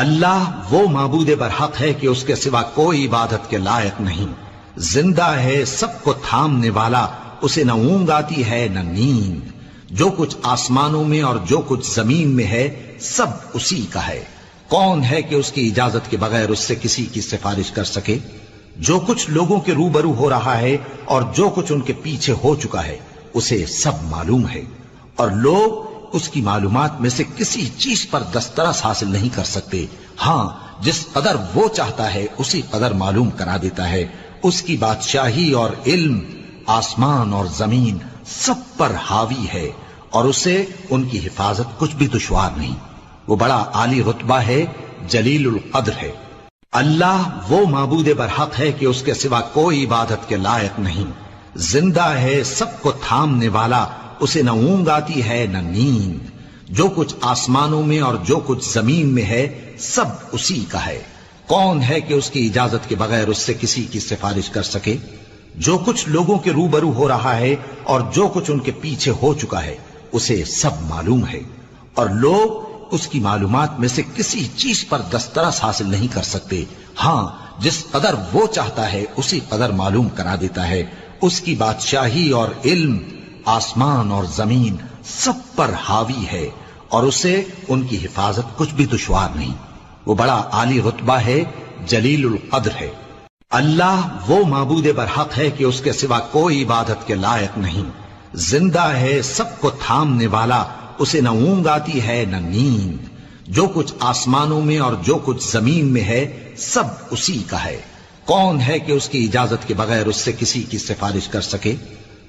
اللہ وہ معبود برحق ہے کہ اس کے سوا کوئی عبادت کے لائق نہیں، زندہ ہے، سب کو تھامنے والا، اسے نہ اونگ آتی ہے نہ نیند، جو کچھ آسمانوں میں اور جو کچھ زمین میں ہے سب اسی کا ہے، کون ہے کہ اس کی اجازت کے بغیر اس سے کسی کی سفارش کر سکے؟ جو کچھ لوگوں کے روبرو ہو رہا ہے اور جو کچھ ان کے پیچھے ہو چکا ہے اسے سب معلوم ہے، اور لوگ اس کی معلومات میں سے کسی چیز پر دسترس حاصل نہیں کر سکتے، ہاں جس قدر وہ چاہتا ہے اسی قدر معلوم کرا دیتا ہے۔ اس کی بادشاہی اور علم آسمان اور زمین سب پر حاوی ہے، اور اسے ان کی حفاظت کچھ بھی دشوار نہیں، وہ بڑا عالی رتبہ ہے، جلیل القدر ہے۔ اللہ وہ معبود برحق ہے کہ اس کے سوا کوئی عبادت کے لائق نہیں، زندہ ہے، سب کو تھامنے والا، اسے نہ اونگ آتی ہے نہ نیند، جو کچھ آسمانوں میں اور جو کچھ زمین میں ہے سب اسی کا ہے، کون ہے کہ اس کی اجازت کے بغیر اس سے کسی کی سفارش کر سکے؟ جو کچھ لوگوں کے روبرو ہو رہا ہے اور جو کچھ ان کے پیچھے ہو چکا ہے اسے سب معلوم ہے، اور لوگ اس کی معلومات میں سے کسی چیز پر دسترس حاصل نہیں کر سکتے، ہاں جس قدر وہ چاہتا ہے اسی قدر معلوم کرا دیتا ہے۔ اس کی بادشاہی اور علم آسمان اور زمین سب پر حاوی ہے، اور اسے ان کی حفاظت کچھ بھی دشوار نہیں، وہ بڑا عالی رتبہ ہے، جلیل القدر ہے۔ اللہ وہ معبود برحق ہے کہ اس کے سوا کوئی عبادت کے لائق نہیں، زندہ ہے، سب کو تھامنے والا، اسے نہ اونگ آتی ہے نہ نیند، جو کچھ آسمانوں میں اور جو کچھ زمین میں ہے سب اسی کا ہے، کون ہے کہ اس کی اجازت کے بغیر اس سے کسی کی سفارش کر سکے؟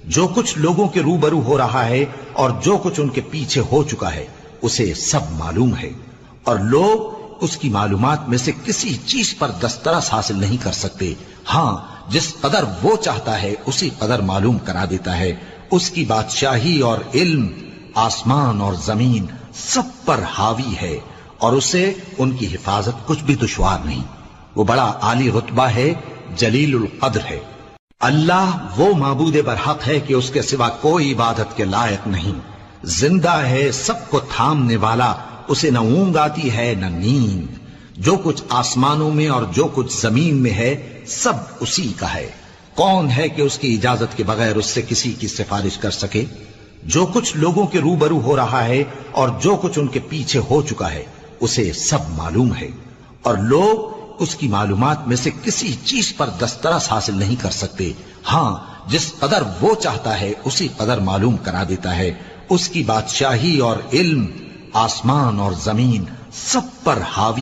جو کچھ لوگوں کے روبرو ہو رہا ہے اور جو کچھ ان کے پیچھے ہو چکا ہے اسے سب معلوم ہے، اور لوگ اس کی معلومات میں سے کسی چیز پر دسترس حاصل نہیں کر سکتے، ہاں جس قدر وہ چاہتا ہے اسی قدر معلوم کرا دیتا ہے۔ اس کی بادشاہی اور علم آسمان اور زمین سب پر حاوی ہے، اور اسے ان کی حفاظت کچھ بھی دشوار نہیں، وہ بڑا عالی رتبہ ہے، جلیل القدر ہے۔ اللہ وہ معبود برحق ہے کہ اس کے سوا کوئی عبادت کے لائق نہیں، زندہ ہے، سب کو تھامنے والا، اسے نہ اونگ آتی ہے نہ نیند، جو کچھ آسمانوں میں اور جو کچھ زمین میں ہے سب اسی کا ہے، کون ہے کہ اس کی اجازت کے بغیر اس سے کسی کی سفارش کر سکے؟ جو کچھ لوگوں کے روبرو ہو رہا ہے اور جو کچھ ان کے پیچھے ہو چکا ہے اسے سب معلوم ہے، اور لوگ اس کی معلومات میں سے کسی چیز پر دسترس حاصل نہیں کر سکتے، ہاں جس قدر وہ چاہتا ہے اسی قدر معلوم کرا دیتا ہے۔ اس کی بادشاہی اور علم آسمان اور زمین سب پر حاوی